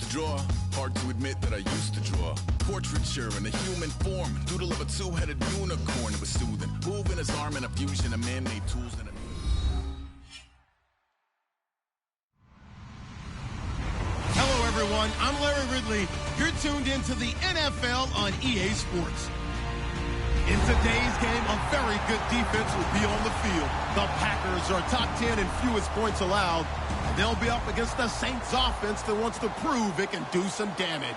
to draw, hard to admit that I used to draw. Portraiture in a human form, doodle of a two-headed unicorn. It was soothing, moving his arm in a fusion of man-made tools and a... Hello, everyone. I'm Larry Ridley. You're tuned into the NFL on EA Sports. In today's game, a very good defense will be on the field. The Packers are top 10 in fewest points allowed. And they'll be up against the Saints offense that wants to prove it can do some damage.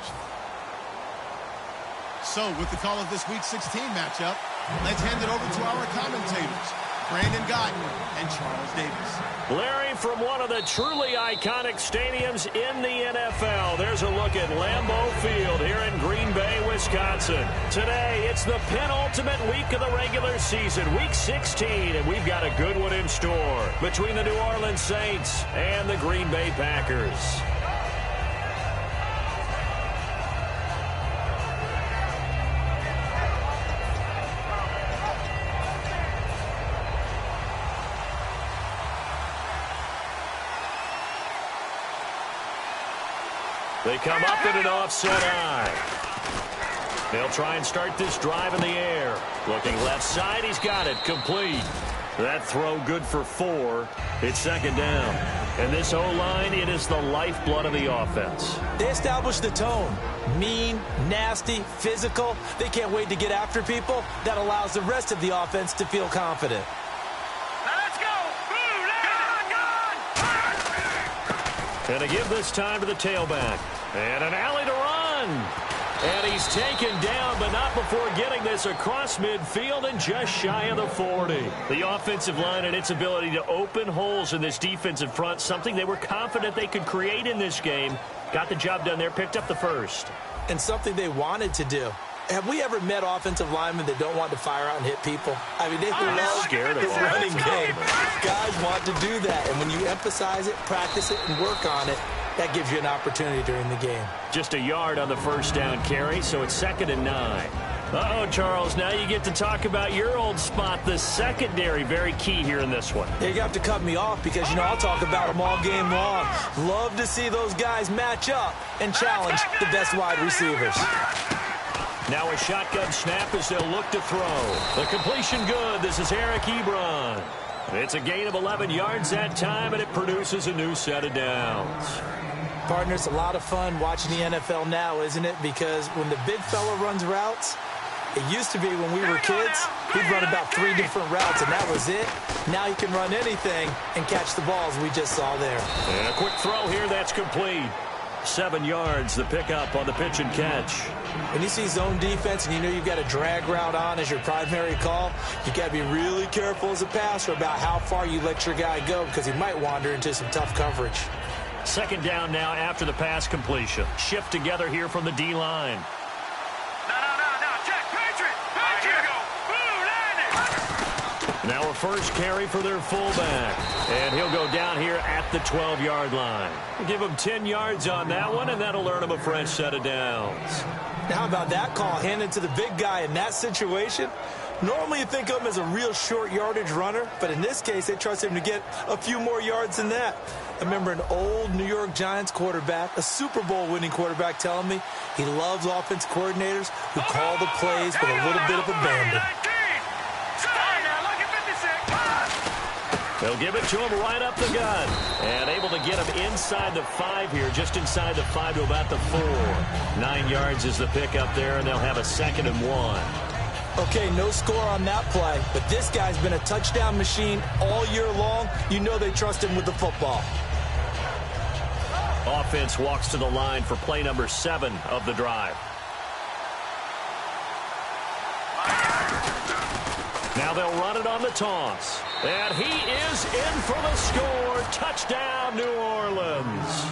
So, with the call of this Week 16 matchup, let's hand it over to our commentators, Brandon Guyton and Charles Davis. Larry, from one of the truly iconic stadiums in the NFL, there's a look at Lambeau Field here in Green Bay, Wisconsin. Today, it's the penultimate week of the regular season, Week 16, and we've got a good one in store between the New Orleans Saints and the Green Bay Packers. They come up in an offset eye. They'll try and start this drive in the air. Looking left side, he's got it, complete. That throw good for 4. It's second down. And this O-line, it is the lifeblood of the offense. They established the tone. Mean, nasty, physical. They can't wait to get after people. That allows the rest of the offense to feel confident. And to give this time to the tailback. And an alley to run. And he's taken down, but not before getting this across midfield and just shy of the 40. The offensive line and its ability to open holes in this defensive front, something they were confident they could create in this game. Got the job done there, picked up the first. And something they wanted to do. Have we ever met offensive linemen that don't want to fire out and hit people? I mean, they love the running game. Guys want to do that, and when you emphasize it, practice it, and work on it, that gives you an opportunity during the game. Just a yard on the first down carry, so it's 2nd and 9. Uh-oh, Charles, now you get to talk about your old spot, the secondary, very key here in this one. Yeah, you have to cut me off because, you know, I'll talk about them all game long. Love to see those guys match up and challenge the best wide receivers. Now a shotgun snap as they'll look to throw. The completion good. This is Eric Ebron. It's a gain of 11 yards that time, and it produces a new set of downs. Partner, it's a lot of fun watching the NFL now, isn't it? Because when the big fella runs routes, it used to be when we were kids, he'd run about 3 different routes, and that was it. Now he can run anything and catch the balls we just saw there. And a quick throw here, that's complete. 7 yards, the pickup on the pitch and catch. When you see zone defense and you know you've got a drag route on as your primary call, you got to be really careful as a passer about how far you let your guy go because he might wander into some tough coverage. 2nd down now after the pass completion. Shift together here from the D-line. Now a first carry for their fullback. And he'll go down here at the 12-yard line. We'll give him 10 yards on that one, and that'll earn him a fresh set of downs. Now, how about that call handed to the big guy in that situation? Normally you think of him as a real short yardage runner, but in this case, they trust him to get a few more yards than that. I remember an old New York Giants quarterback, a Super Bowl winning quarterback, telling me he loves offense coordinators who call the plays with a little bit of abandon. They'll give it to him right up the gut. And able to get him inside the 5 here, just inside the 5 to about the 4. 9 yards is the pickup there, and they'll have a 2nd and 1. Okay, no score on that play, but this guy's been a touchdown machine all year long. You know they trust him with the football. Offense walks to the line for play number 7 of the drive. Now they'll run it on the toss. And he is in for the score. Touchdown, New Orleans.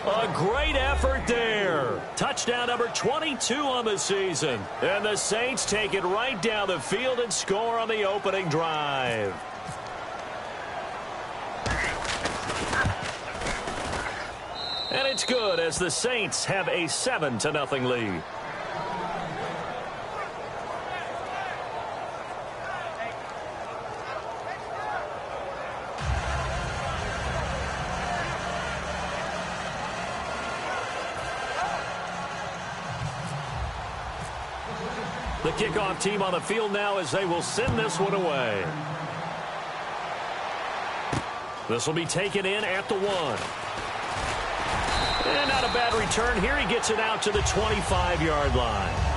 A great effort there. Touchdown number 22 on the season. And the Saints take it right down the field and score on the opening drive. And it's good as the Saints have a 7-0 lead. The kickoff team on the field now as they will send this one away. This will be taken in at the 1. And not a bad return here. He gets it out to the 25-yard line.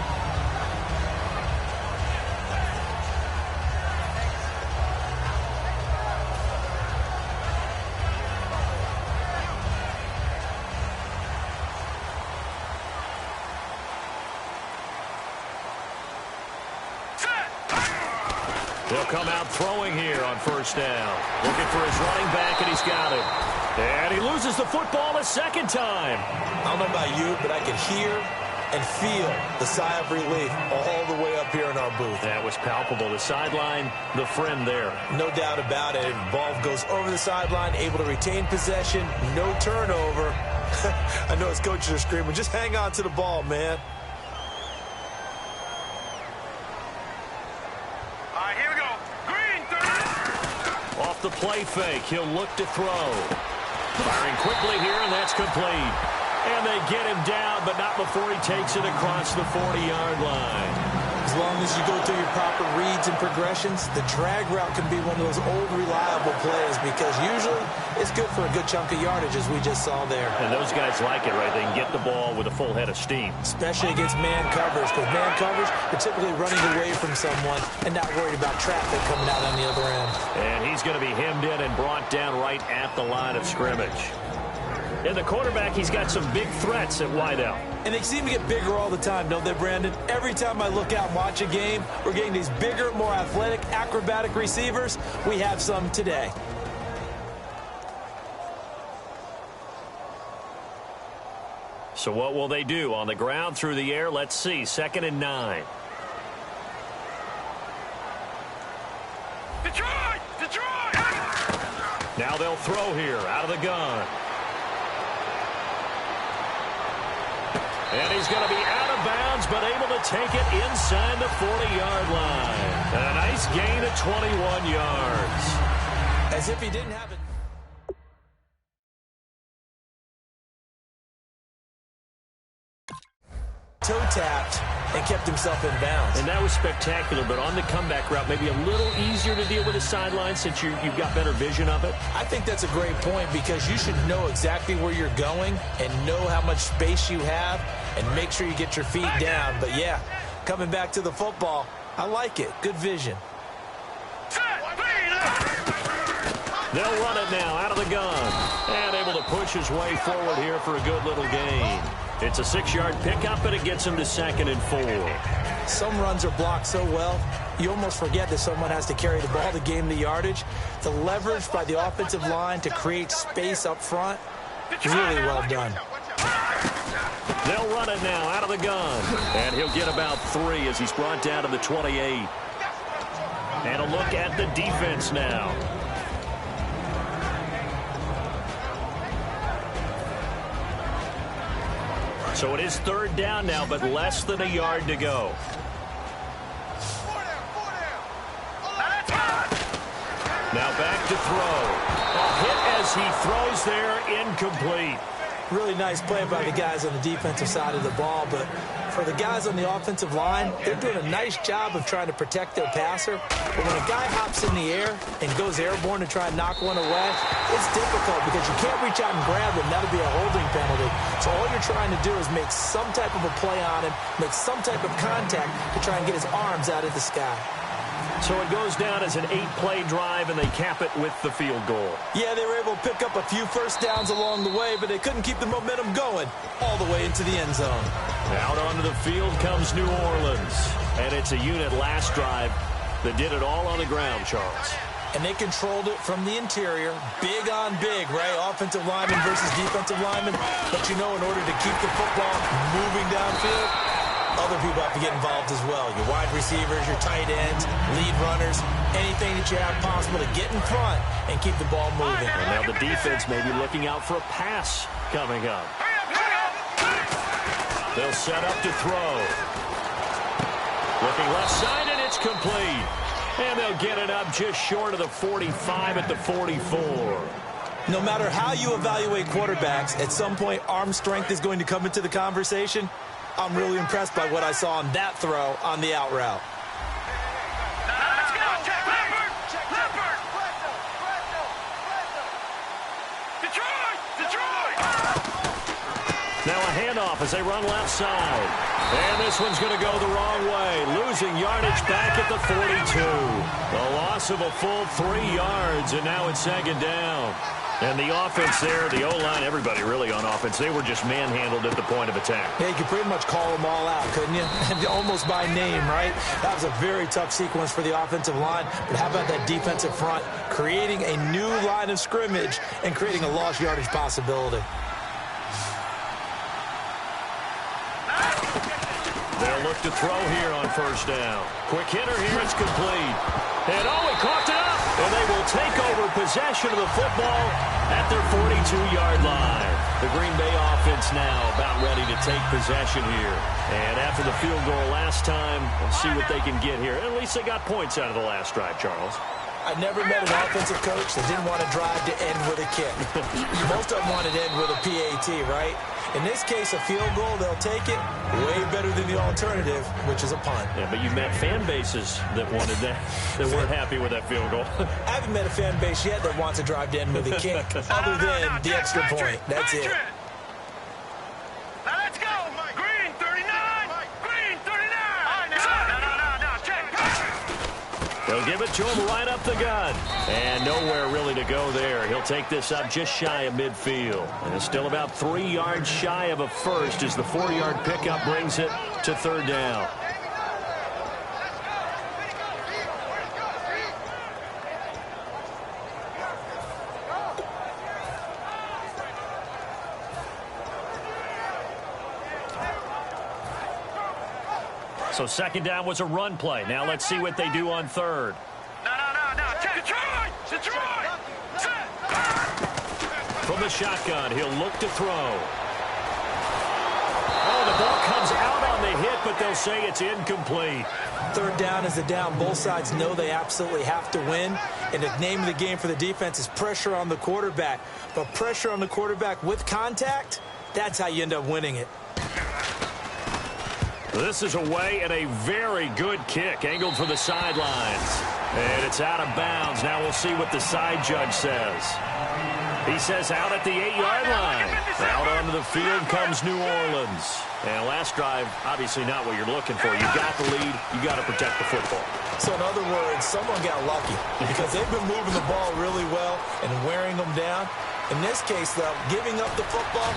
He'll come out throwing here on first down. Looking for his running back, and he's got it. And he loses the football a second time. I don't know about you, but I can hear and feel the sigh of relief all the way up here in our booth. That was palpable. The sideline, the friend there. No doubt about it. Ball goes over the sideline, able to retain possession, no turnover. I know his coaches are screaming, just hang on to the ball, man. The play fake. He'll look to throw. Firing quickly here, and that's complete. And they get him down, but not before he takes it across the 40-yard line. As long as you go through your proper reads and progressions, the drag route can be one of those old reliable plays because usually it's good for a good chunk of yardage, as we just saw there. And those guys like it, right? They can get the ball with a full head of steam. Especially against man coverage, because man coverage, they're typically running away from someone and not worried about traffic coming out on the other end. And he's going to be hemmed in and brought down right at the line of scrimmage. In the quarterback, he's got some big threats at wideout. And they seem to get bigger all the time, don't they, Brandon? Every time I look out and watch a game, we're getting these bigger, more athletic, acrobatic receivers. We have some today. So what will they do? On the ground, through the air, let's see. 2nd and 9. Detroit! Detroit! Now they'll throw here out of the gun. And he's going to be out of bounds, but able to take it inside the 40-yard line. And a nice gain of 21 yards. As if he didn't have it. Toe tapped and kept himself in bounds. And that was spectacular, but on the comeback route, maybe a little easier to deal with the sideline since you've got better vision of it. I think that's a great point because you should know exactly where you're going and know how much space you have and make sure you get your feet down. But, yeah, coming back to the football, I like it. Good vision. They'll run it now out of the gun. And able to push his way forward here for a good little gain. It's a 6-yard pickup, and it gets him to 2nd and 4. Some runs are blocked so well, you almost forget that someone has to carry the ball to gain the yardage. The leverage by the offensive line to create space up front, really well done. They'll run it now out of the gun. And he'll get about 3 as he's brought down to the 28. And a look at the defense now. So it is 3rd down now, but less than a yard to go. Now back to throw. A hit as he throws there, incomplete. Really nice play by the guys on the defensive side of the ball, but for the guys on the offensive line, they're doing a nice job of trying to protect their passer. But when a guy hops in the air and goes airborne to try and knock one away, it's difficult because you can't reach out and grab them. That'll be a holding penalty. So all you're trying to do is make some type of a play on him, make some type of contact to try and get his arms out of the sky. So it goes down as an 8-play drive, and they cap it with the field goal. Yeah, they were able to pick up a few first downs along the way, but they couldn't keep the momentum going all the way into the end zone. Out onto the field comes New Orleans. And it's a unit last drive that did it all on the ground, Charles. And they controlled it from the interior, big on big, right? Offensive lineman versus defensive lineman. But you know, in order to keep the football moving downfield, other people have to get involved as well. Your wide receivers, your tight ends, lead runners, anything that you have possible to get in front and keep the ball moving. And now the defense may be looking out for a pass coming up. They'll set up to throw. Looking left side, and it's complete. And they'll get it up just short of the 45 at the 44. No matter how you evaluate quarterbacks, at some point arm strength is going to come into the conversation. I'm really impressed by what I saw on that throw on the out route. Now a handoff as they run left side. And this one's going to go the wrong way. Losing yardage back at the 42. A loss of a full 3 yards, and now it's second down. And the offense there, the O-line, everybody really on offense, they were just manhandled at the point of attack. Yeah, you could pretty much call them all out, couldn't you? Almost by name, right? That was a very tough sequence for the offensive line. But how about that defensive front creating a new line of scrimmage and creating a lost yardage possibility? They'll look to throw here on first down. Quick hitter here, it's complete. And he caught it up. And they will take over possession of the football at their 42-yard line. The Green Bay offense now about ready to take possession here. And after the field goal last time, we'll see what they can get here. At least they got points out of the last drive, Charles. I never met an offensive coach that didn't want to drive to end with a kick. Most of them wanted to end with a PAT, right? In this case, a field goal, they'll take it way better than the alternative, which is a punt. Yeah, but you've met fan bases that wanted that, that weren't happy with that field goal. I haven't met a fan base yet that wants to drive to end with a kick, other than the extra point. That's it. Now let's go. Green 39. Green 39. They'll give it to him right up the gut. And nowhere really to go there. He'll take this up just shy of midfield. And it's still about 3 yards shy of a first as the 4-yard pickup brings it to third down. So second down was a run play. Now let's see what they do on third. No. Detroit. From the shotgun, he'll look to throw. Oh, the ball comes out on the hit, but they'll say it's incomplete. Third down is a down. Both sides know they absolutely have to win. And the name of the game for the defense is pressure on the quarterback. But pressure on the quarterback with contact, that's how you end up winning it. This is away and a very good kick, angled for the sidelines. And it's out of bounds. Now we'll see what the side judge says. He says out at the 8-yard line. Out onto the field comes New Orleans. And last drive, obviously not what you're looking for. You got the lead. You got to protect the football. So in other words, someone got lucky because they've been moving the ball really well and wearing them down. In this case, though, giving up the football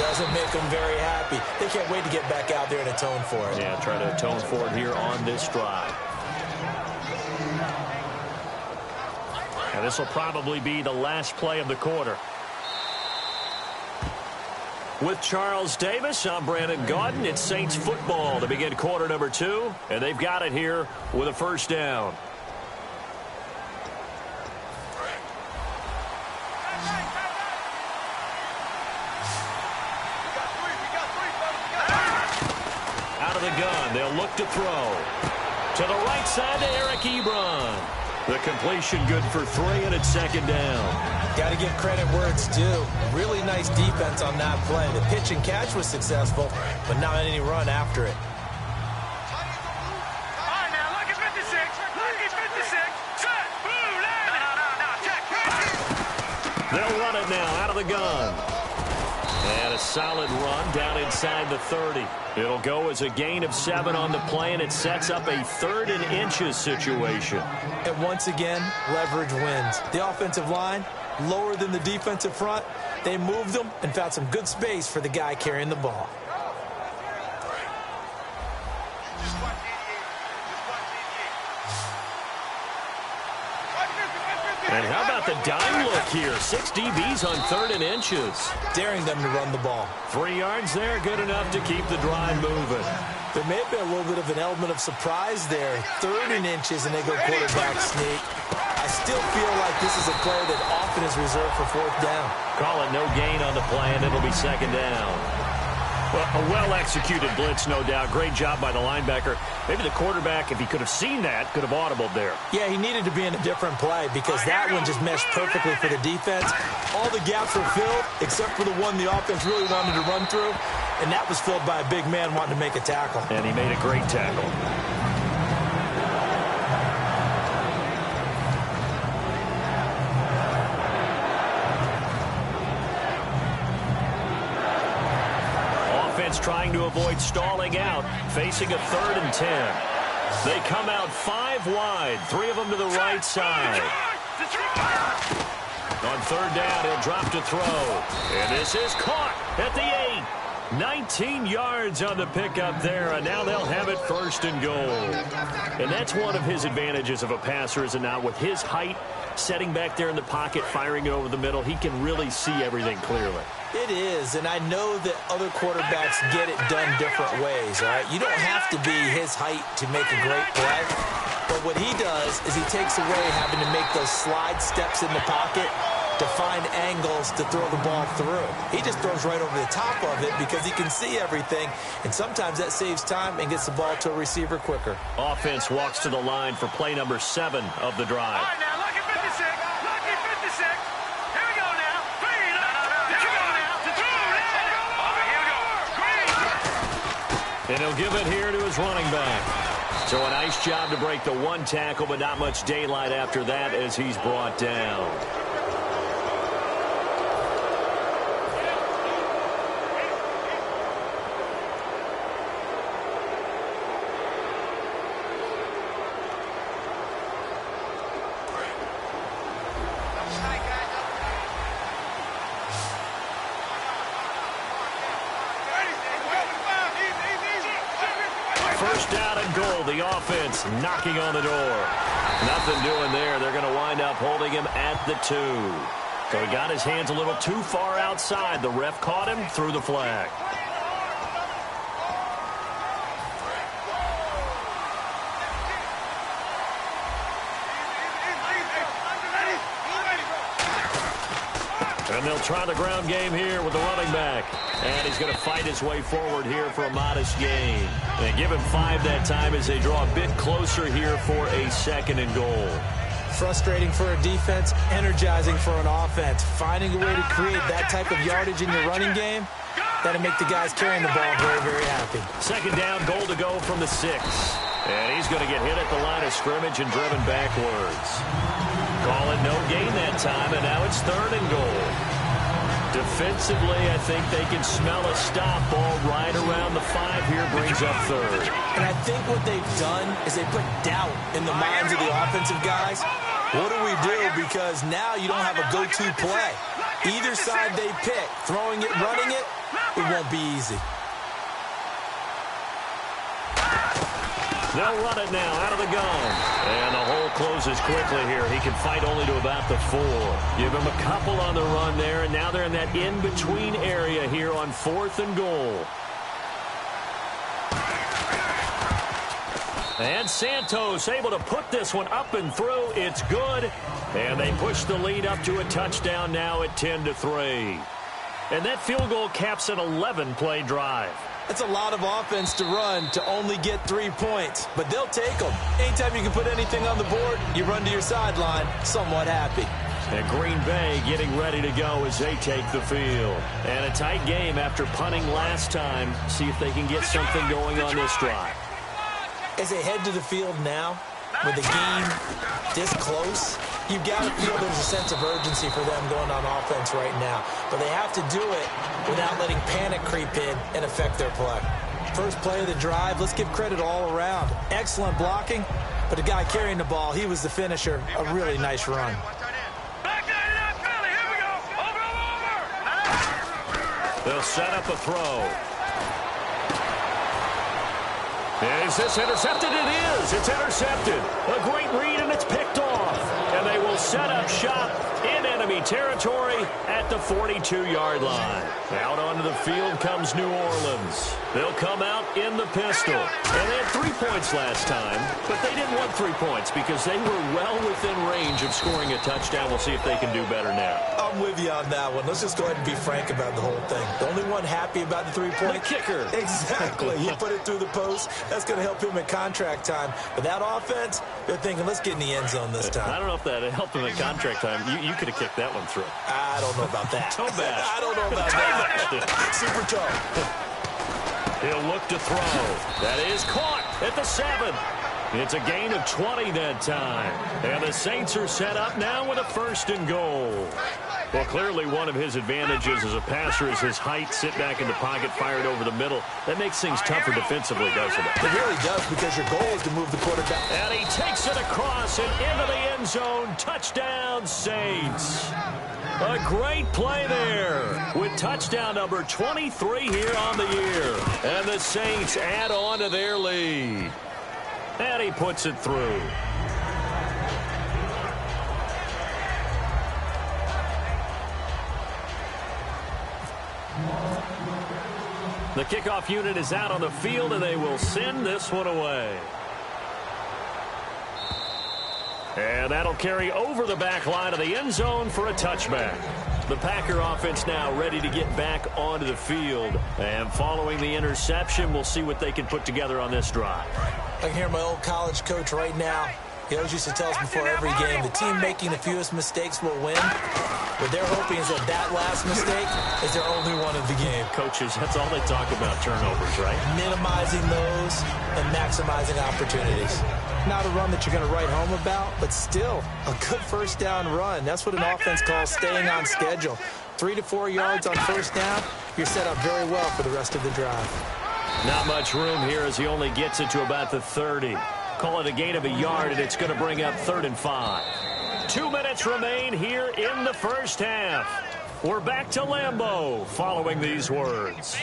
doesn't make them very happy. They can't wait to get back out there and atone for it. Yeah, try to atone for it here on this drive. And this will probably be the last play of the quarter. With Charles Davis, I'm Brandon Gaudin. It's Saints football to begin quarter number 2. And they've got it here with a first down. Out of the gun, they'll look to throw. To the right side to Eric Ebron. The completion good for 3, and it's second down. Got to give credit where it's due. Really nice defense on that play. The pitch and catch was successful, but not any run after it. All right, now, look at 56. Look at 56. Set. Blue line. No. Check. They'll run it now out of the gun. And a solid run down inside the 30. It'll go as a gain of 7 on the play, and it sets up a 3rd and inches situation. And once again, leverage wins. The offensive line, lower than the defensive front. They moved them and found some good space for the guy carrying the ball. And how about the dime look here? 6 DBs on 3rd and inches. Daring them to run the ball. 3 yards there, good enough to keep the drive moving. There may have been a little bit of an element of surprise there. 3rd and inches, and they go quarterback sneak. I still feel like this is a play that often is reserved for 4th down. Call it no gain on the play, and it'll be second down. Well, a well-executed blitz, no doubt. Great job by the linebacker. Maybe the quarterback, if he could have seen that, could have audibled there. Yeah, he needed to be in a different play because that one just meshed perfectly for the defense. All the gaps were filled except for the one the offense really wanted to run through, and that was filled by a big man wanting to make a tackle. And he made a great tackle. Trying to avoid stalling out, facing a 3rd and 10. They come out 5 wide, 3 of them to the right side. On 3rd down, he'll drop to throw. And this is caught at the 8. 19 yards on the pickup there, and now they'll have it 1st and goal. And that's one of his advantages of a passer, is it not? With his height, setting back there in the pocket, firing it over the middle, he can really see everything clearly. It is, and I know that other quarterbacks get it done different ways, all right? You don't have to be his height to make a great play, but what he does is he takes away having to make those slide steps in the pocket to find angles to throw the ball through. He just throws right over the top of it because he can see everything, and sometimes that saves time and gets the ball to a receiver quicker. Offense walks to the line for play number 7 of the drive. All right, now, lucky 56. Lucky 56. Here we go now. Here we go now. Over, here we go. And he'll give it here to his running back. So a nice job to break the 1 tackle, but not much daylight after that as he's brought down. First down and goal. The offense knocking on the door. Nothing doing there. They're going to wind up holding him at the 2. So he got his hands a little too far outside. The ref caught him, threw the flag. And they'll try the ground game here with the running back. And he's going to fight his way forward here for a modest gain. And give him 5 that time as they draw a bit closer here for a 2nd and goal. Frustrating for a defense, energizing for an offense. Finding a way to create that type of yardage in your running game, that'll make the guys carrying the ball very, very happy. 2nd down, goal to go from the 6. And he's going to get hit at the line of scrimmage and driven backwards. Call it no gain that time, and now it's 3rd and goal. Defensively, I think they can smell a stop. Ball right around the 5 here, brings up 3rd. And I think what they've done is they put doubt in the minds of the offensive guys. What do we do? Because now you don't have a go-to play. Either side they pick, throwing it, running it, it won't be easy. They'll run it now out of the gun. And the hole closes quickly here. He can fight only to about the 4. Give him a couple on the run there, and now they're in that in-between area here on 4th and goal. And Santos able to put this one up and through. It's good. And they push the lead up to a touchdown now at 10-3. And that field goal caps an 11-play drive. That's a lot of offense to run to only get 3 points, but they'll take them. Anytime you can put anything on the board, you run to your sideline somewhat happy. And Green Bay getting ready to go as they take the field. And a tight game after punting last time. See if they can get something going on this drive. As they head to the field now, with the game this close, you've got to feel there's a sense of urgency for them going on offense right now. But they have to do it without letting panic creep in and affect their play. First play of the drive, let's give credit all around. Excellent blocking, but the guy carrying the ball, he was the finisher. A really nice run. They'll set up a throw. Is this intercepted? It is. It's intercepted. A great read, and it's picked off. And they will set up shop in and enemy territory at the 42-yard line. Out onto the field comes New Orleans. They'll come out in the pistol. And they had 3 points last time, but they didn't want 3 points because they were well within range of scoring a touchdown. We'll see if they can do better now. I'm with you on that one. Let's just go ahead and be frank about the whole thing. The only one happy about the 3-point. The kicker. Exactly. He put it through the post. That's going to help him at contract time. But that offense, they're thinking, let's get in the end zone this time. I don't know if that helped him at contract time. You could have kicked that one through. I don't know about that. Toe bash. I don't know about that. Super toe. He'll look to throw. That is caught at the 7. It's a gain of 20 that time. And the Saints are set up now with a 1st and goal. Well, clearly one of his advantages as a passer is his height. Sit back in the pocket, fired over the middle. That makes things tougher defensively, doesn't it? It really does, because your goal is to move the quarterback. And he takes it across and into the end zone. Touchdown, Saints. A great play there with touchdown number 23 here on the year. And the Saints add on to their lead. And he puts it through. The kickoff unit is out on the field, and they will send this one away. And that'll carry over the back line of the end zone for a touchback. The Packer offense now ready to get back onto the field. And following the interception, we'll see what they can put together on this drive. I can hear my old college coach right now. He always used to tell us before every game, the team making the fewest mistakes will win. What they're hoping is that last mistake is their only one of the game. Coaches, that's all they talk about, turnovers, right? Minimizing those and maximizing opportunities. Not a run that you're going to write home about, but still a good 1st down run. That's what an offense calls staying on schedule. 3 to 4 yards on 1st down, you're set up very well for the rest of the drive. Not much room here as he only gets it to about the 30. Call it a gain of a yard, and it's going to bring up 3rd and 5. 2 minutes remain here in the 1st half. We're back to Lambeau following these words.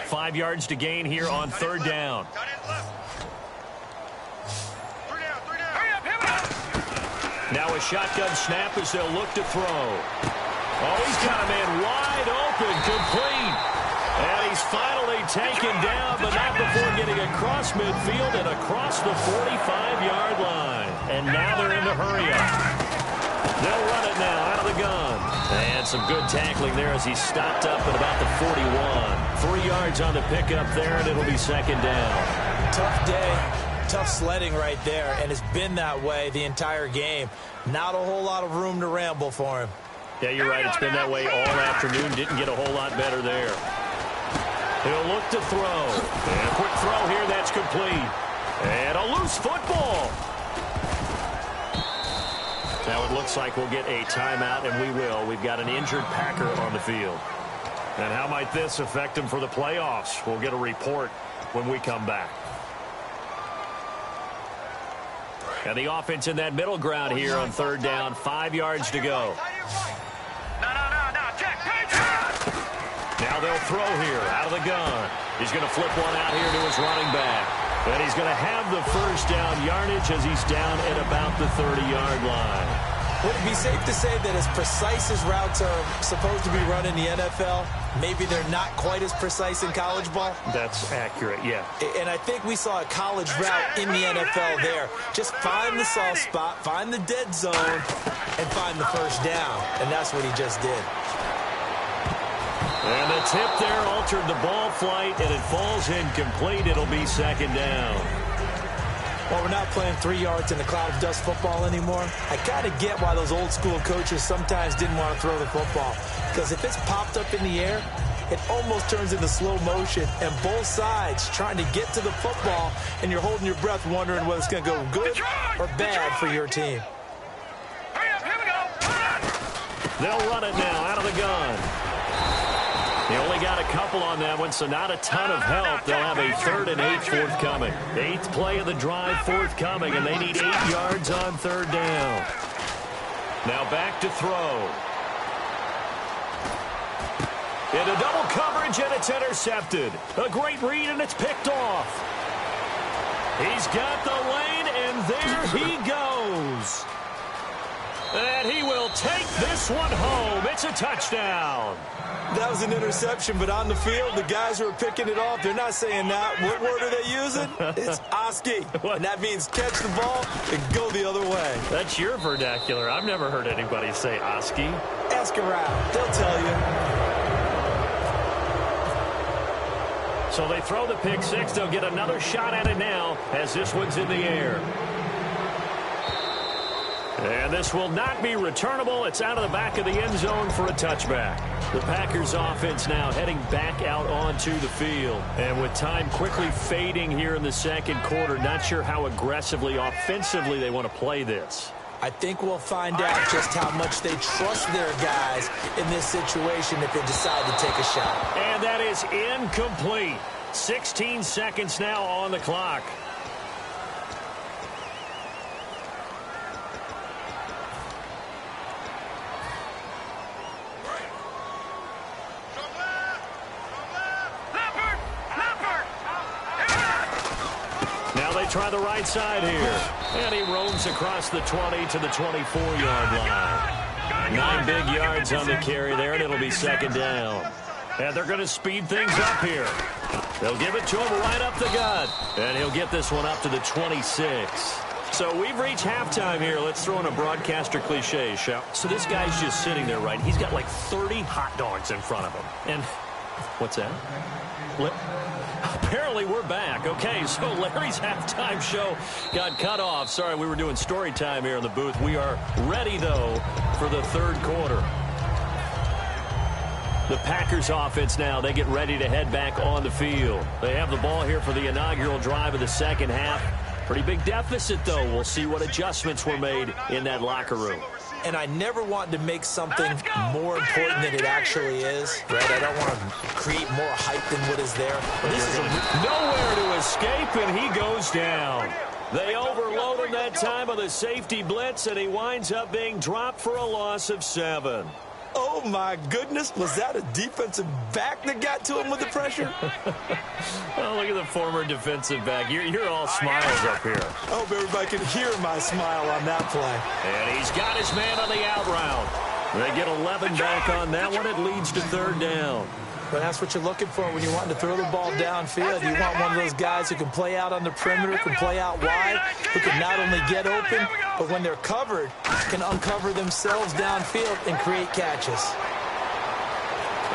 5 yards to gain here on 3rd down. Now a shotgun snap as they'll look to throw. Oh, he's got a man wide open, complete. And he's finally taken down, but not before getting across midfield and across the 45-yard line. And now they're in a hurry up. They'll run it now out of the gun. And some good tackling there as he stopped up at about the 41. 3 yards on the pickup there, and it'll be 2nd down. Tough day, tough sledding right there, and it's been that way the entire game. Not a whole lot of room to ramble for him. Yeah, you're right. It's been that way all afternoon. Didn't get a whole lot better there. He'll look to throw. And a quick throw here. That's complete. And a loose football. Now it looks like we'll get a timeout, and we will. We've got an injured Packer on the field. And how might this affect him for the playoffs? We'll get a report when we come back. And the offense in that middle ground here on 3rd down. 5 yards to go. Now they'll throw here out of the gun. He's going to flip one out here to his running back. And he's going to have the 1st down yardage as he's down at about the 30-yard line. Would it be safe to say that as precise as routes are supposed to be run in the NFL, maybe they're not quite as precise in college ball? That's accurate, yeah. And I think we saw a college route in the NFL there. Just find the soft spot, find the dead zone, and find the 1st down. And that's what he just did. And the tip there altered the ball flight, and it falls incomplete. It'll be 2nd down. Well, we're not playing 3 yards in the cloud of dust football anymore. I kind of get why those old school coaches sometimes didn't want to throw the football. Because if it's popped up in the air, it almost turns into slow motion. And both sides trying to get to the football, and you're holding your breath wondering whether it's going to go good or bad for your team. They'll run it now out of the gun. They only got a couple on that one, so not a ton of help. They'll have a 3rd and 8 forthcoming. 8th play of the drive forthcoming, and they need 8 yards on 3rd down. Now back to throw. Into double coverage, and it's intercepted. A great read, and it's picked off. He's got the lane, and And there he goes. And he will take this one home. It's a touchdown. That was an interception, but on the field, the guys who are picking it off, they're not saying that. What word are they using? It's Oski. And that means catch the ball and go the other way. That's your vernacular. I've never heard anybody say Oski. Ask around. They'll tell you. So they throw the pick six. They'll get another shot at it now as this one's in the air. And this will not be returnable. It's out of the back of the end zone for a touchback. The Packers offense now heading back out onto the field. And with time quickly fading here in the second quarter, not sure how aggressively, offensively they want to play this. I think we'll find out just how much they trust their guys in this situation if they decide to take a shot. And that is incomplete. 16 seconds now on the clock. Now they try the right side here. And he roams across the 20 to the 24-yard line. 9 big yards on the carry there, and it'll be second down. And they're going to speed things up here. They'll give it to him right up the gut. And he'll get this one up to the 26. So we've reached halftime here. Let's throw in a broadcaster cliche, shall we? So this guy's just sitting there, right? He's got like 30 hot dogs in front of him. And what's that? Apparently we're back. Okay, so Larry's halftime show got cut off. Sorry, we were doing story time here in the booth. We are ready, though, for the third quarter. The Packers offense now, they get ready to head back on the field. They have the ball here for the inaugural drive of the second half. Pretty big deficit, though. We'll see what adjustments were made in that locker room. And I never want to make something more important than it actually is, right? I don't want to create more hype than what is there. But this is nowhere to escape, and he goes down. They overload him that time on the safety blitz, and he winds up being dropped for a loss of 7. Oh, my goodness. Was that a defensive back that got to him with the pressure? Oh, look at the former defensive back. You're all smiles up here. I hope everybody can hear my smile on that play. And he's got his man on the out route. They get 11 back on that one. It leads to third down. But that's what you're looking for when you want to throw the ball downfield. You want one of those guys who can play out on the perimeter, can play out wide, who can not only get open, but when they're covered, can uncover themselves downfield and create catches.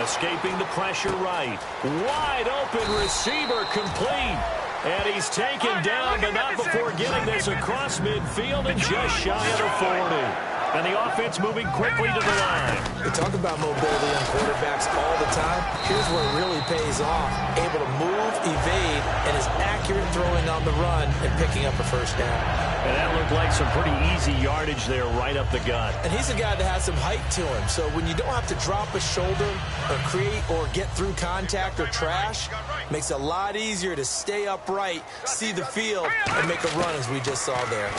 Escaping the pressure right. Wide open receiver complete. And he's taken down, but not before getting this across midfield and just shy of the 40. And the offense moving quickly to the line. We talk about mobility on quarterbacks all the time. Here's where it really pays off. Able to move, evade, and is accurate throwing on the run and picking up a first down. And that looked like some pretty easy yardage there right up the gut. And he's a guy that has some height to him. So when you don't have to drop a shoulder or create or get through contact or trash, makes it a lot easier to stay upright, see the field, and make a run as we just saw there.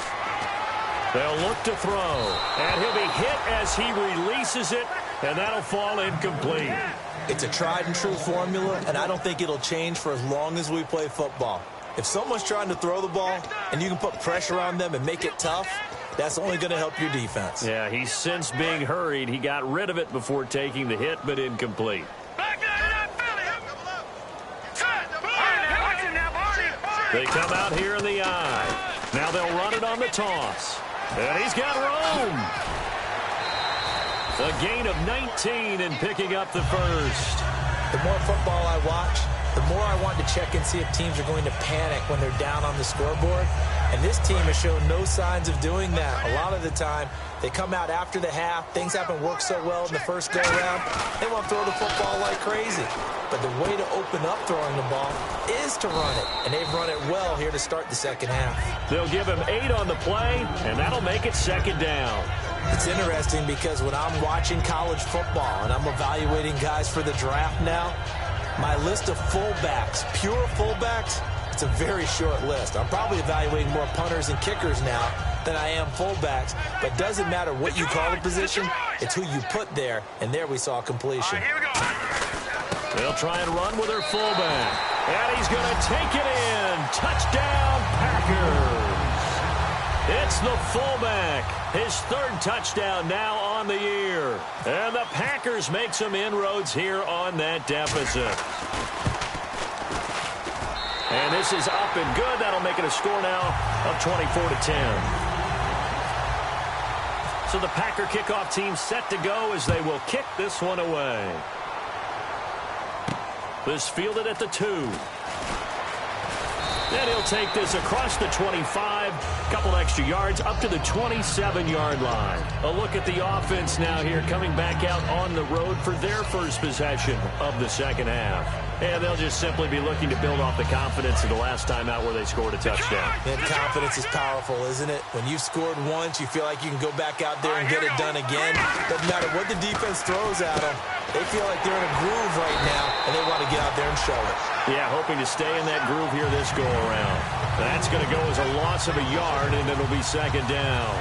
They'll look to throw, and he'll be hit as he releases it, and that'll fall incomplete. It's a tried-and-true formula, and I don't think it'll change for as long as we play football. If someone's trying to throw the ball, and you can put pressure on them and make it tough, that's only going to help your defense. Yeah, he's since being hurried. He got rid of it before taking the hit, but incomplete. They come out here in the eye. Now they'll run it on the toss. And he's got room. A gain of 19 and picking up the first. The more football I watch, the more I want to check and see if teams are going to panic when they're down on the scoreboard. And this team has shown no signs of doing that. A lot of the time, they come out after the half. Things haven't worked so well in the first go-around. They want to throw the football like crazy. But the way to open up throwing the ball is to run it. And they've run it well here to start the second half. They'll give him 8 on the play, and that'll make it second down. It's interesting because when I'm watching college football and I'm evaluating guys for the draft now, my list of fullbacks, pure fullbacks, it's a very short list. I'm probably evaluating more punters and kickers now than I am fullbacks. But it doesn't matter what you call the position, it's who you put there. And there we saw completion. They'll try and run with their fullback. And he's going to take it in. Touchdown, Packers. It's the fullback. His third touchdown now on the year. And the Packers make some inroads here on that deficit. And this is up and good. That'll make it a score now of 24-10. So the Packer kickoff team set to go as they will kick this one away. This fielded at the 2. And he'll take this across the 25, couple extra yards up to the 27-yard line. A look at the offense now here, coming back out on the road for their first possession of the second half. And they'll just simply be looking to build off the confidence of the last time out where they scored a touchdown. And confidence is powerful, isn't it? When you've scored once, you feel like you can go back out there and get it done again. Doesn't matter what the defense throws at them. They feel like they're in a groove right now, and they want to get out there and show it. Yeah, hoping to stay in that groove here this go-around. That's going to go as a loss of a yard, and it'll be second down.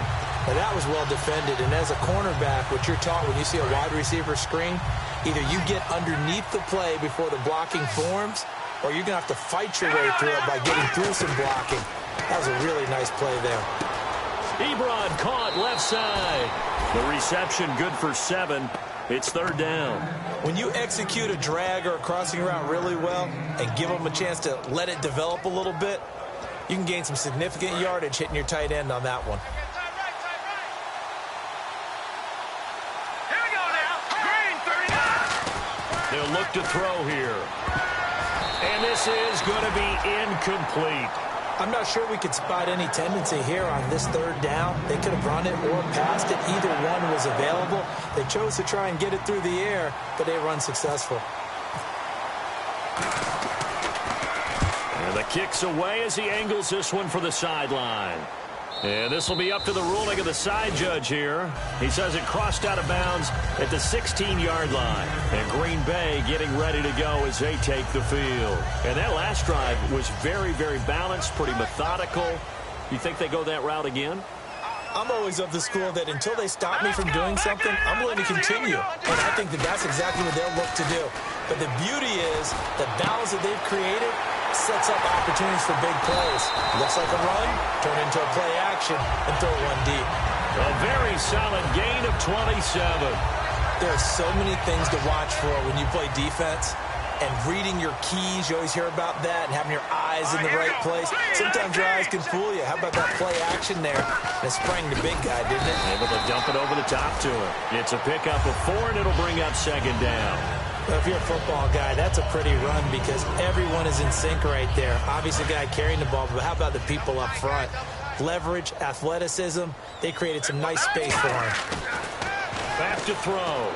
Now, that was well defended, and as a cornerback, what you're taught when you see a wide receiver screen, either you get underneath the play before the blocking forms, or you're going to have to fight your way through it by getting through some blocking. That was a really nice play there. Ebron caught left side. The reception good for 7. It's third down. When you execute a drag or a crossing route really well and give them a chance to let it develop a little bit, you can gain some significant yardage hitting your tight end on that one. Here we go now. Green 39. They'll look to throw here. And this is going to be incomplete. I'm not sure we could spot any tendency here on this third down. They could have run it or passed it. Either one was available. They chose to try and get it through the air, but they were unsuccessful. And the kick's away as he angles this one for the sideline. And this will be up to the ruling of the side judge here. He says it crossed out of bounds at the 16-yard line. And Green Bay getting ready to go as they take the field. And that last drive was very, very balanced, pretty methodical. You think they go that route again? I'm always of the school that until they stop me from doing something, I'm going to continue. And I think that that's exactly what they'll look to do. But the beauty is the balance that they've created sets up opportunities for big plays. Looks like a run, turn into a play action, and throw one deep. A very solid gain of 27. There are so many things to watch for when you play defense. And reading your keys, you always hear about that, and having your eyes in the right place. Sometimes your eyes can fool you. How about that play action there? It sprang the big guy, didn't it? Able to dump it over the top to him. It's a pickup of 4, and it'll bring up second down. Well, if you're a football guy, that's a pretty run because everyone is in sync right there. Obviously, the guy carrying the ball, but how about the people up front? Leverage, athleticism, they created some nice space for him. Back to throw.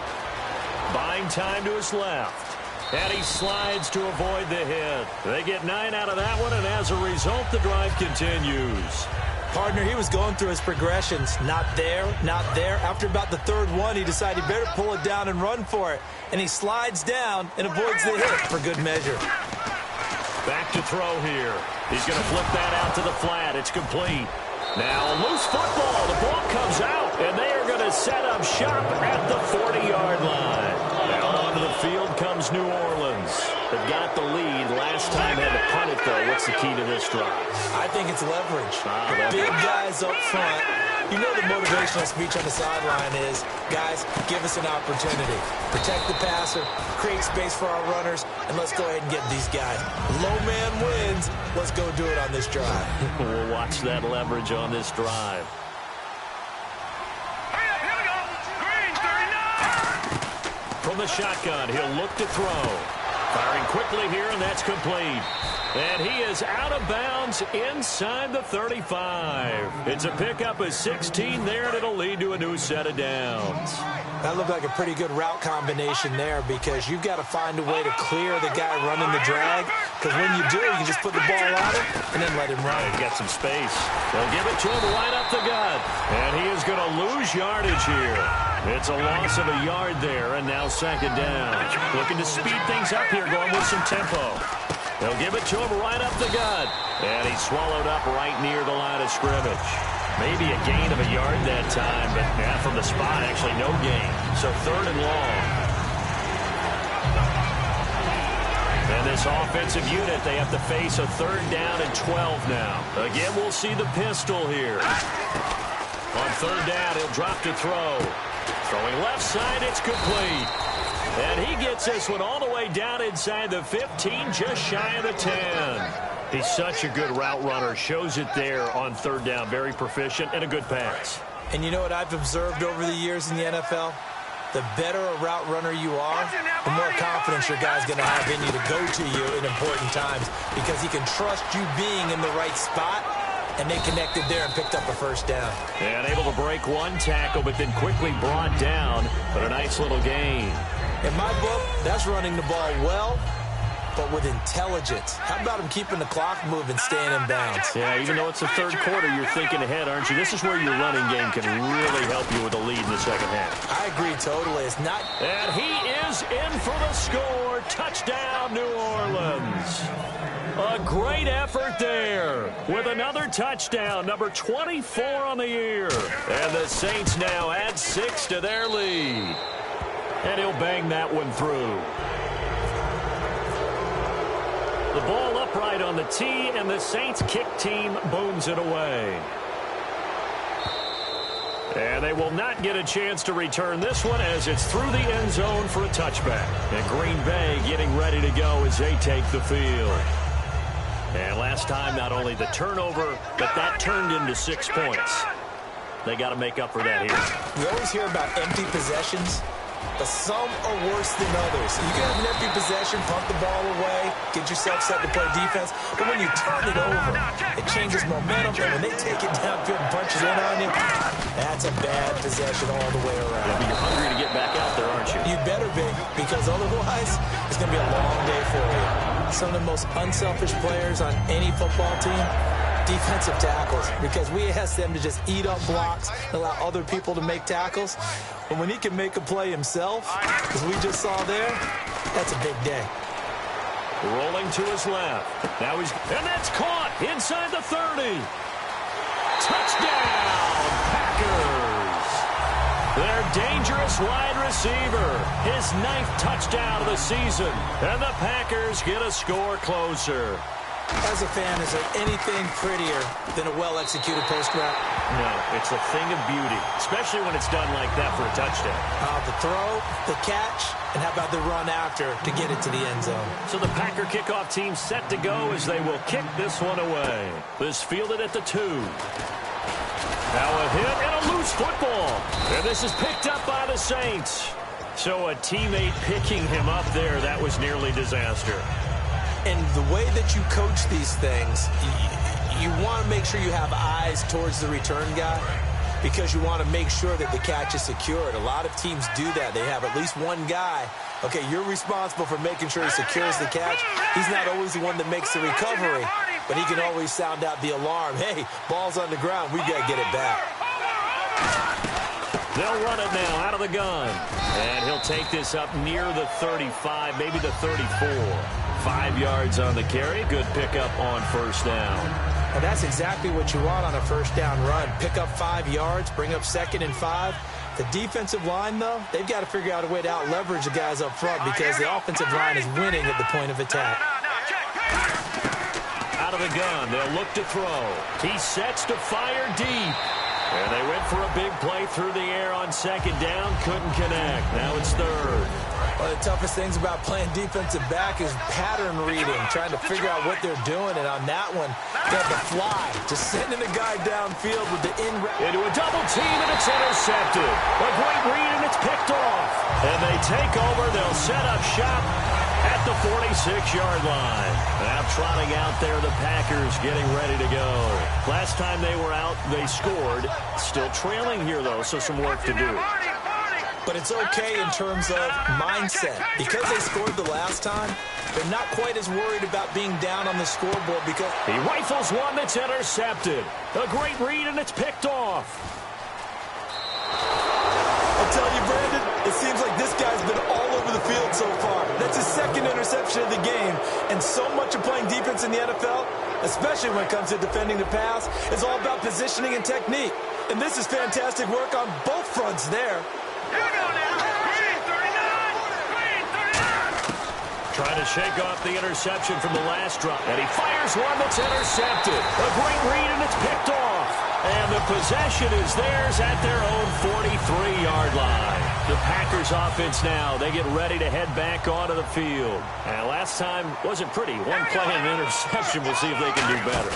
Buying time to his left. And he slides to avoid the hit. They get 9 out of that one, and as a result, the drive continues. Partner, he was going through his progressions. Not there, not there. After about the third one, he decided he better pull it down and run for it. And he slides down and avoids the hit for good measure. Back to throw here. He's going to flip that out to the flat. It's complete. Now a loose football. The ball comes out, and they are going to set up shop at the 40-yard line. Now onto the field comes New Orleans. They've got the lead. Last time had to punt it, though. What's the key to this drive? I think it's leverage. Big guys up front. You know the motivational speech on the sideline is, guys, give us an opportunity. Protect the passer, create space for our runners, and let's go ahead and get these guys. Low man wins. Let's go do it on this drive. We'll watch that leverage on this drive. Here we go. Green 39. From the shotgun, he'll look to throw. Firing quickly here, and that's complete. And he is out of bounds inside the 35. It's a pickup of 16 there, and it'll lead to a new set of downs. That looked like a pretty good route combination there because you've got to find a way to clear the guy running the drag. Because when you do, you just put the ball on him and then let him run. He's got some space. They'll give it to him right up the gut. And he is going to lose yardage here. It's a loss of a yard there, and now second down. Looking to speed things up here, going with some tempo. They'll give it to him right up the gut. And he's swallowed up right near the line of scrimmage. Maybe a gain of a yard that time, but from the spot, actually no gain. So third and long. And this offensive unit, they have to face a 3rd down and 12 now. Again, we'll see the pistol here. On 3rd down, he'll drop to throw. Throwing left side, it's complete. And he gets this one all the way down inside the 15, just shy of the 10. He's such a good route runner. Shows it there on 3rd down. Very proficient and a good pass. And you know what I've observed over the years in the NFL? The better a route runner you are, the more confidence your guy's going to have in you to go to you in important times because he can trust you being in the right spot, and they connected there and picked up a 1st down. And able to break one tackle, but then quickly brought down, but a nice little gain. In my book, that's running the ball well, but with intelligence. How about him keeping the clock moving, staying in bounds? Yeah, even though it's the 3rd quarter, you're thinking ahead, aren't you? This is where your running game can really help you with a lead in the 2nd half. I agree totally. It's not... And he is in for the score. Touchdown, New Orleans. A great effort there with another touchdown, number 24 on the year. And the Saints now add 6 to their lead. And he'll bang that one through. The ball upright on the tee, and the Saints kick team booms it away. And they will not get a chance to return this one as it's through the end zone for a touchback. And Green Bay getting ready to go as they take the field. And last time, not only the turnover, but that turned into 6 points. They got to make up for that here. We always hear about empty possessions, but some are worse than others. You can have an empty possession, pump the ball away, get yourself set to play defense, but when you turn it over, it changes momentum, and when they take it downfield and punch it in on you, that's a bad possession all the way around. Yeah, but you're hungry to get back out there, aren't you? You better be, because otherwise, it's going to be a long day for you. Some of the most unselfish players on any football team, defensive tackles, because we ask them to just eat up blocks and allow other people to make tackles. But when he can make a play himself, as we just saw there, that's a big day. Rolling to his left. Now he's... And that's caught inside the 30. Touchdown, Packers. Their dangerous wide receiver. His 9th touchdown of the season. And the Packers get a score closer. As a fan, is there anything prettier than a well-executed post route? No, it's a thing of beauty, especially when it's done like that for a touchdown. The throw, the catch, and how about the run after to get it to the end zone? So the Packer kickoff team set to go as they will kick this one away. This fielded at the 2. Now a hit and a loose football. And this is picked up by the Saints. So a teammate picking him up there, that was nearly disaster. And the way that you coach these things, you want to make sure you have eyes towards the return guy because you want to make sure that the catch is secured. A lot of teams do that. They have at least one guy. Okay, you're responsible for making sure he secures the catch. He's not always the one that makes the recovery, but he can always sound out the alarm. Hey, ball's on the ground. We got to get it back. They'll run it now out of the gun. And he'll take this up near the 35, maybe the 34. 5 yards on the carry. Good pickup on 1st down. And that's exactly what you want on a 1st down run. Pick up 5 yards, bring up 2nd and 5. The defensive line, though, they've got to figure out a way to out-leverage the guys up front because the offensive line is winning at the point of attack. Out of the gun, they'll look to throw. He sets to fire deep. And they went for a big play through the air on 2nd down. Couldn't connect. Now it's 3rd. One of the toughest things about playing defensive back is pattern reading, trying to figure out what they're doing. And on that one, they had the fly, just sending the guy downfield with the in-route. Into a double team, and it's intercepted. A great read, and it's picked off. And they take over. They'll set up shop at the 46-yard line. Now trotting out there, the Packers getting ready to go. Last time they were out, they scored. Still trailing here, though, so some work to do. But it's okay in terms of mindset. Because they scored the last time, they're not quite as worried about being down on the scoreboard because... He rifles one that's intercepted. A great read, and it's picked off. I'll tell you, Brandon, it seems like this guy's been all over the field so far. That's his 2nd interception of the game. And so much of playing defense in the NFL, especially when it comes to defending the pass, is all about positioning and technique. And this is fantastic work on both fronts there. Here we go now. Green 39. Green 39. Trying to shake off the interception from the last drop. And he fires one that's intercepted. A great read, and it's picked off. And the possession is theirs at their own 43-yard line. The Packers offense now, they get ready to head back onto the field. And last time wasn't pretty. One play and an interception. We'll see if they can do better.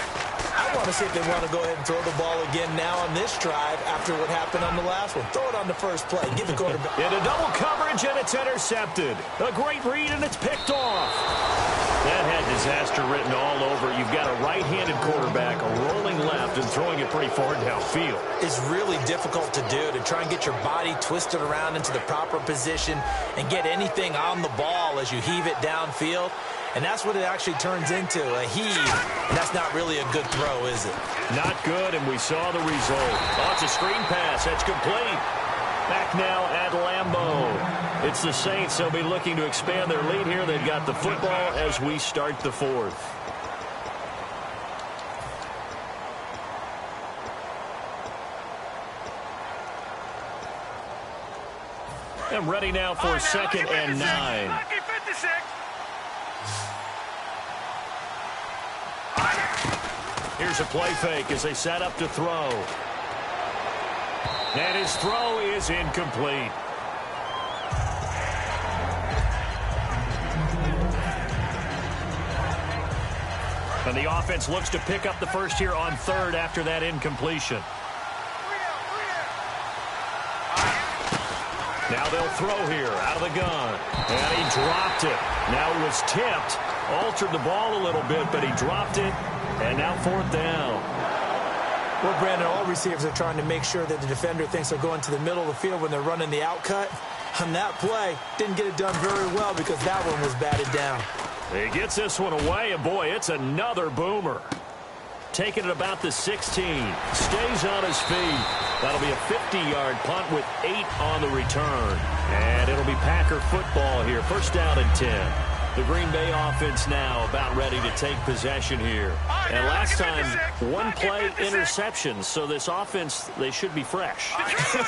I want to see if they want to go ahead and throw the ball again now on this drive after what happened on the last one. Throw it on the first play. Give the quarterback. Into double coverage, and it's intercepted. A great read, and it's picked off. That had disaster written all over. You've got a right-handed quarterback, a rolling left, and throwing it pretty far downfield. It's really difficult to do, to try and get your body twisted around into the proper position and get anything on the ball as you heave it downfield. And that's what it actually turns into, a heave. And that's not really a good throw, is it? Not good, and we saw the result. Oh, it's a screen pass. That's complete. Back now at Lambeau. It's the Saints. They'll be looking to expand their lead here. They've got the football as we start the fourth. And ready now for 2nd and 9. Lucky 56. Here's a play fake as they set up to throw. And his throw is incomplete. And the offense looks to pick up the first here on 3rd after that incompletion. Now they'll throw here out of the gun. And he dropped it. Now it was tipped. Altered the ball a little bit, but he dropped it. And now 4th down. Well, Brandon, all receivers are trying to make sure that the defender thinks they're going to the middle of the field when they're running the out cut. On that play, didn't get it done very well because that one was batted down. He gets this one away, and boy, it's another boomer. Taking it about the 16. Stays on his feet. That'll be a 50-yard punt with 8 on the return. And it'll be Packer football here. 1st down and 10. The Green Bay offense now about ready to take possession here. And last time, one play interception. So this offense, they should be fresh.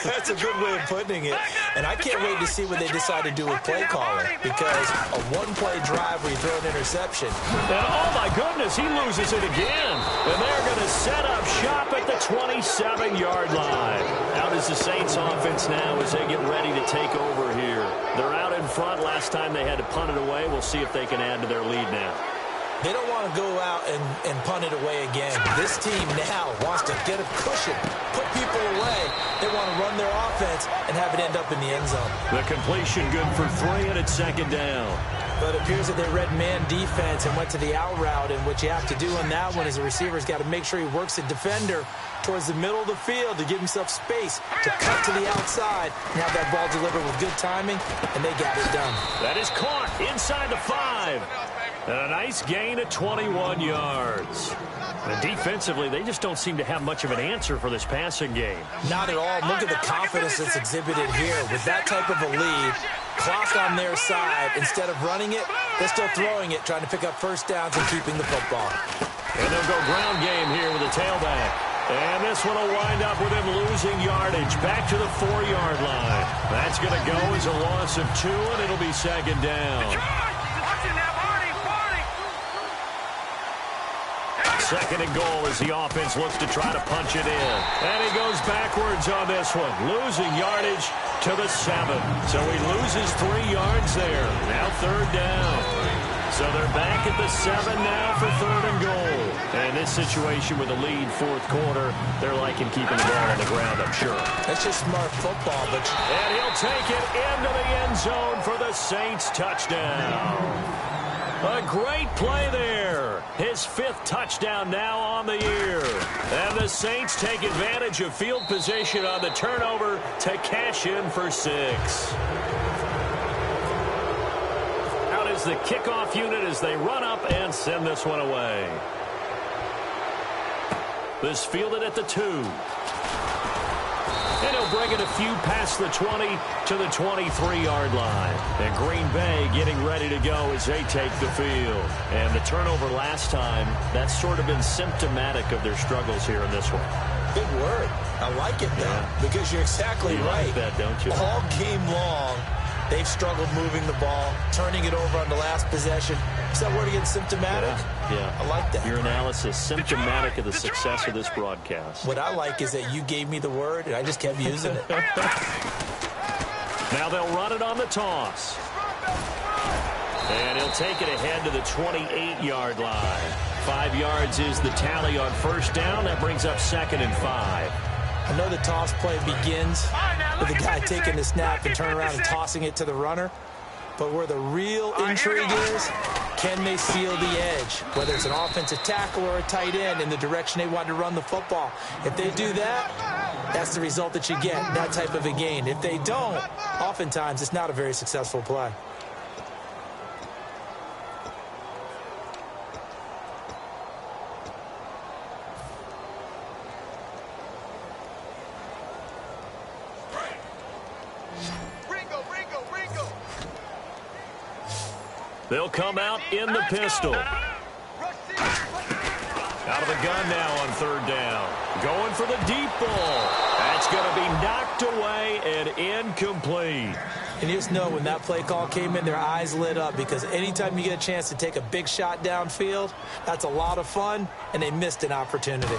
That's a good way of putting it. And I can't wait to see what they decide to do with play calling. Because a one-play drive where you throw an interception. And oh my goodness, he loses it again. And they're going to set up shop at the 27-yard line. Out is the Saints offense now as they get ready to take over here. They're out in front. Last time they had to punt it away. We'll see if they can add to their lead now. They don't want to go out and punt it away again. This team now wants to get a cushion, put people away. They want to run their offense and have it end up in the end zone. The completion good for 3, and it's 2nd down. But it appears that they read man defense and went to the out route, and what you have to do on that one is the receiver's got to make sure he works the defender towards the middle of the field to give himself space to cut to the outside and have that ball delivered with good timing, and they got it done. That is caught inside the 5. And a nice gain of 21 yards. And defensively, they just don't seem to have much of an answer for this passing game. Not at all. Look at the confidence that's exhibited here. With that type of a lead, clock on their side, instead of running it, they're still throwing it, trying to pick up 1st downs and keeping the football. And they'll go ground game here with a tailback. And this one will wind up with him losing yardage back to the 4-yard line. That's going to go as a loss of 2, and it'll be 2nd down. 2nd and goal as the offense looks to try to punch it in. And he goes backwards on this one, losing yardage to the 7. So he loses 3 yards there. Now 3rd down. So they're back at the 7 now for 3rd and goal. And this situation with a lead 4th quarter, they're liking keeping the ball on the ground, I'm sure. That's just smart football. And he'll take it into the end zone for the Saints touchdown. A great play there. His 5th touchdown now on the year. And the Saints take advantage of field position on the turnover to cash in for 6. Out is the kickoff unit as they run up and send this one away. This fielded at the 2. And he'll bring it a few past the 20 to the 23-yard line. And Green Bay getting ready to go as they take the field. And the turnover last time, that's sort of been symptomatic of their struggles here in this one. Big word. I like it, though, because you're exactly right. Like that, don't you? All game long, They've struggled moving the ball, turning it over on the last possession. Is that word again, symptomatic? Yeah. I like that. Your analysis, symptomatic of the success of this broadcast. What I like is that you gave me the word, and I just kept using it. Now they'll run it on the toss. And he'll take it ahead to the 28-yard line. 5 yards is the tally on first down. That brings up 2nd and 5. I know the toss play begins with the guy taking the snap and turning around and tossing it to the runner. But where the real intrigue is, can they seal the edge? Whether it's an offensive tackle or a tight end in the direction they want to run the football. If they do that, that's the result that you get, that type of a gain. If they don't, oftentimes it's not a very successful play. They'll come out in the pistol. Out of the gun now on 3rd down. Going for the deep ball. That's going to be knocked away and incomplete. And you just know when that play call came in, their eyes lit up, because anytime you get a chance to take a big shot downfield, that's a lot of fun, and they missed an opportunity.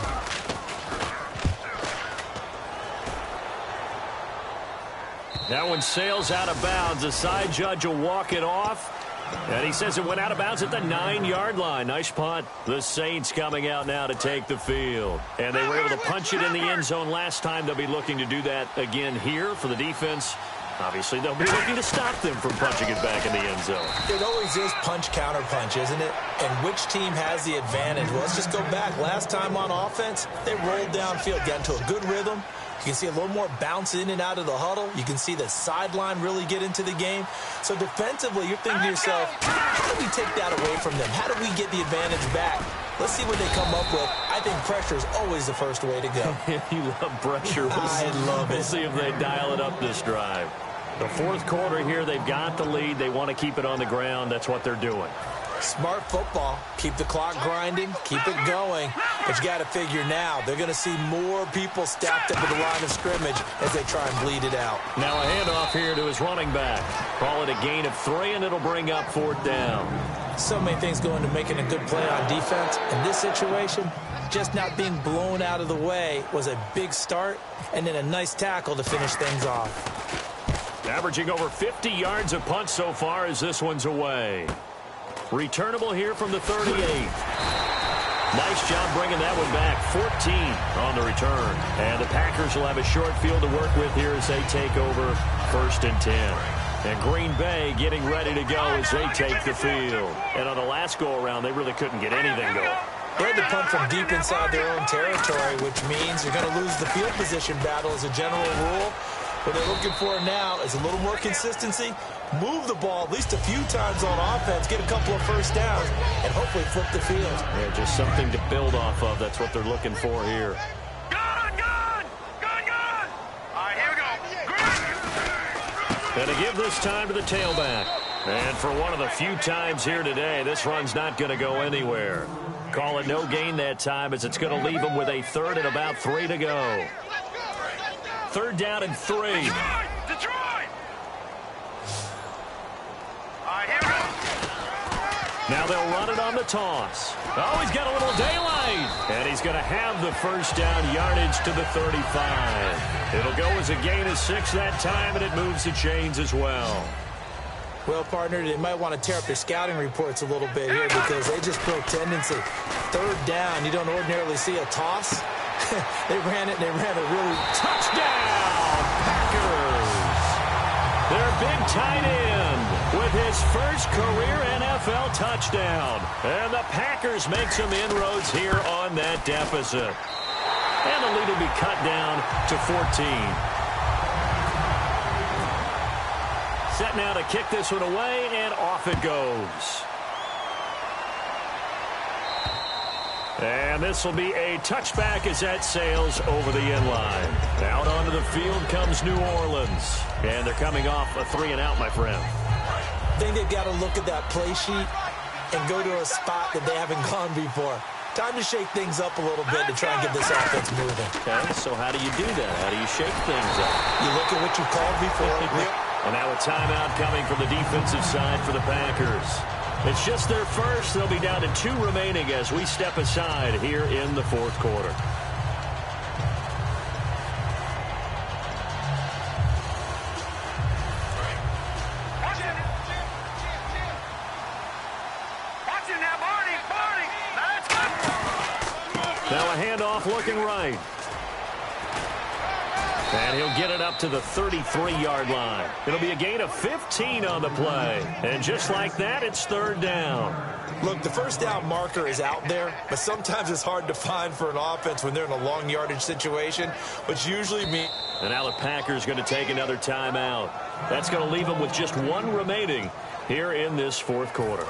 That one sails out of bounds. The side judge will walk it off. And he says it went out of bounds at the 9-yard line. Nice punt. The Saints coming out now to take the field. And they were able to punch it in the end zone last time. They'll be looking to do that again here for the defense. Obviously, they'll be looking to stop them from punching it back in the end zone. It always is punch-counter-punch, isn't it? And which team has the advantage? Well, let's just go back. Last time on offense, they rolled downfield, got into a good rhythm. You can see a little more bounce in and out of the huddle. You can see the sideline really get into the game. So defensively, you're thinking to yourself, how do we take that away from them? How do we get the advantage back? Let's see what they come up with. I think pressure is always the first way to go. You love pressure. I love it. We'll see if they dial it up this drive. The 4th quarter here, they've got the lead. They want to keep it on the ground. That's what they're doing. Smart football. Keep the clock grinding. Keep it going. But you got to figure now, they're going to see more people stacked up at the line of scrimmage as they try and bleed it out. Now a handoff here to his running back. Call it a gain of 3, and it'll bring up 4th down. So many things go into making a good play on defense. In this situation, just not being blown out of the way was a big start, and then a nice tackle to finish things off. Averaging over 50 yards a punt so far as this one's away. Returnable here from the 38. Nice job bringing that one back. 14 on the return. And the Packers will have a short field to work with here as they take over 1st and 10. And Green Bay getting ready to go as they take the field. And on the last go-around, they really couldn't get anything going. They had to punt from deep inside their own territory, which means you're going to lose the field position battle as a general rule. What they're looking for now is a little more consistency, move the ball at least a few times on offense, get a couple of first downs, and hopefully flip the field. Yeah, just something to build off of. That's what they're looking for here. Gun! All right, here we go. And to give this time to the tailback. And for one of the few times here today, this run's not going to go anywhere. Call it no gain that time, as it's going to leave them with a 3rd and about 3 to go. 3rd down and 3. Detroit! All right, here we go. Now they'll run it on the toss. Oh, he's got a little daylight. And he's going to have the first down yardage to the 35. It'll go as a gain of 6 that time, and it moves the chains as well. Well, partner, they might want to tear up their scouting reports a little bit here, because they just broke tendency. 3rd down, you don't ordinarily see a toss. They ran it, and they ran a really touchdown, Packers. Their big tight end with his first career NFL touchdown. And the Packers make some inroads here on that deficit. And the lead will be cut down to 14. Set now to kick this one away, and off it goes. And this will be a touchback as that sails over the end line. Out onto the field comes New Orleans. And they're coming off a 3-and-out, my friend. I think they've got to look at that play sheet and go to a spot that they haven't gone before. Time to shake things up a little bit to try and get this offense moving. Okay, so how do you do that? How do you shake things up? You look at what you called before. And now a timeout coming from the defensive side for the Packers. It's just their first. They'll be down to 2 remaining as we step aside here in the fourth quarter. Now a handoff looking right. And he'll get it up to the 33-yard line. It'll be a gain of 15 on the play. And just like that, it's third down. Look, the first down marker is out there, but sometimes it's hard to find for an offense when they're in a long yardage situation, which usually means... And now the Packers going to take another timeout. That's going to leave them with just 1 remaining here in this fourth quarter.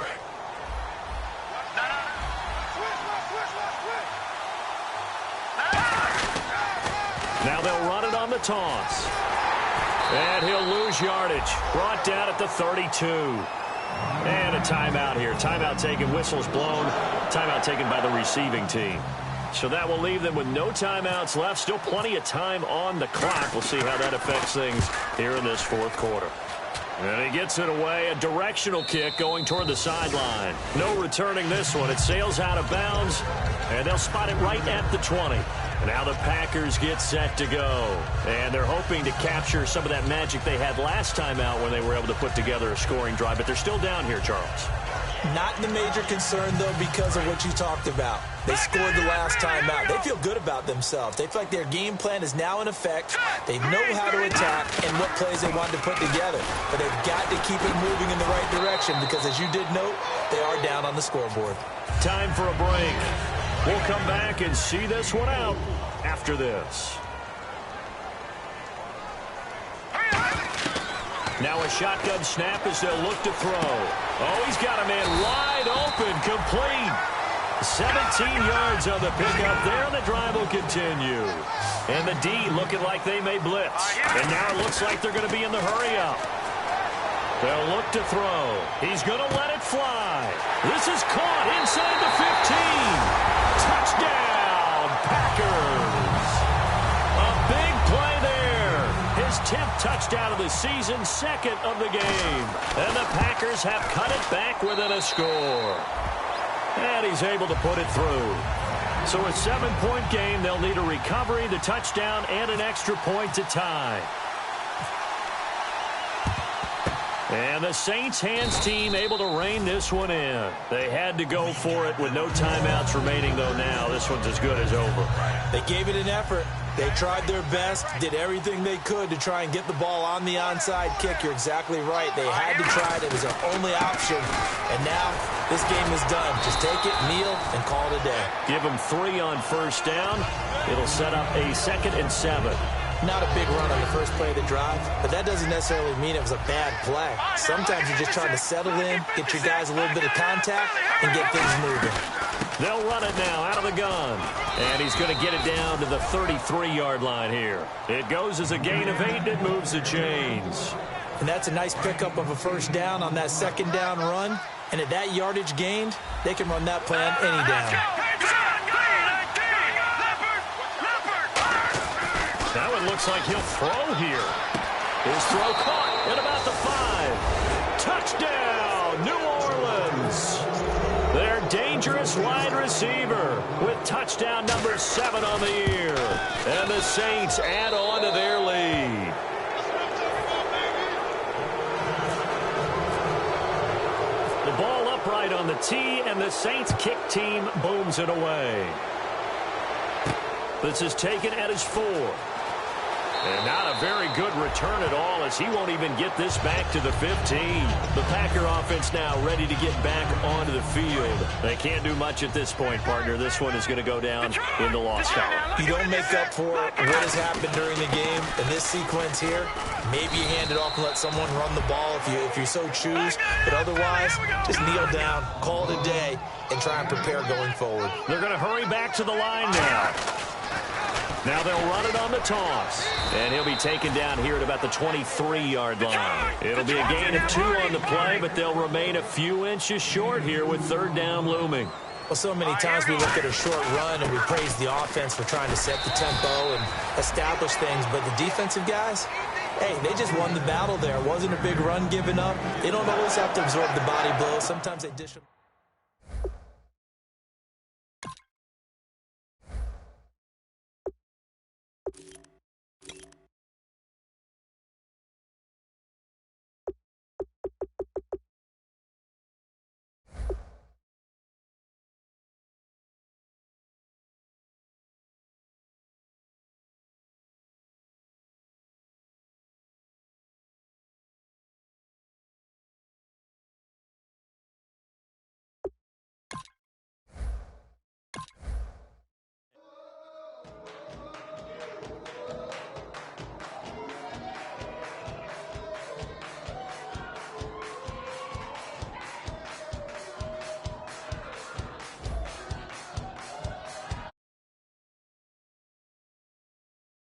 Now they'll run it on the toss. And he'll lose yardage. Brought down at the 32. And a timeout here. Timeout taken, whistles blown. Timeout taken by the receiving team. So that will leave them with no timeouts left. Still plenty of time on the clock. We'll see how that affects things here in this fourth quarter. And he gets it away. A directional kick going toward the sideline. No returning this one. It sails out of bounds. And they'll spot it right at the 20. Now the Packers get set to go. And they're hoping to capture some of that magic they had last time out when they were able to put together a scoring drive. But they're still down here, Charles. Not the major concern, though, because of what you talked about. They scored the last time out. They feel good about themselves. They feel like their game plan is now in effect. They know how to attack and what plays they want to put together. But they've got to keep it moving in the right direction because, as you did note, they are down on the scoreboard. Time for a break. We'll come back and see this one out after this. Now a shotgun snap as they'll look to throw. Oh, he's got a man wide open, complete. 17 yards on the pickup there, and the drive will continue. And the D looking like they may blitz. And now it looks like they're going to be in the hurry-up. They'll look to throw. He's going to let it fly. This is caught inside the 15. Touchdown, Packers. A big play there. His 10th touchdown of the season, 2nd of the game. And the Packers have cut it back within a score. And he's able to put it through. So a 7-point game. They'll need a recovery, the touchdown, and an extra point to tie. And the Saints hands team able to rein this one in. They had to go for it with no timeouts remaining, though now this one's as good as over. They gave it an effort. They tried their best, did everything they could to try and get the ball on the onside kick. You're exactly right. They had to try it. It was their only option. And now this game is done. Just take it, kneel, and call it a day. Give them 3 on first down. It'll set up a 2nd and 7. Not a big run on the first play of the drive, but that doesn't necessarily mean it was a bad play. Sometimes you're just trying to settle in, get your guys a little bit of contact, and get things moving. They'll run it now out of the gun. And he's going to get it down to the 33-yard line here. It goes as a gain of 8, and it moves the chains. And that's a nice pickup of a first down on that 2nd down run. And at that yardage gained, they can run that plan any down. Now it looks like he'll throw here. His throw caught at about the 5. Touchdown, New Orleans. Their dangerous wide receiver with touchdown number 7 on the year. And the Saints add on to their lead. The ball upright on the tee, and the Saints kick team booms it away. This is taken at his 4. And not a very good return at all, as he won't even get this back to the 15. The Packer offense now ready to get back onto the field. They can't do much at this point, partner. This one is going to go down in the loss column. You don't make up for what has happened during the game in this sequence here. Maybe you hand it off and let someone run the ball if you so choose. But otherwise, just kneel down, call it a day, and try and prepare going forward. They're going to hurry back to the line now. Now they'll run it on the toss. And he'll be taken down here at about the 23-yard line. It'll be a gain of 2 on the play, but they'll remain a few inches short here with 3rd down looming. Well, so many times we look at a short run and we praise the offense for trying to set the tempo and establish things. But the defensive guys, hey, they just won the battle there. It wasn't a big run given up. They don't always have to absorb the body blow. Sometimes they dish them.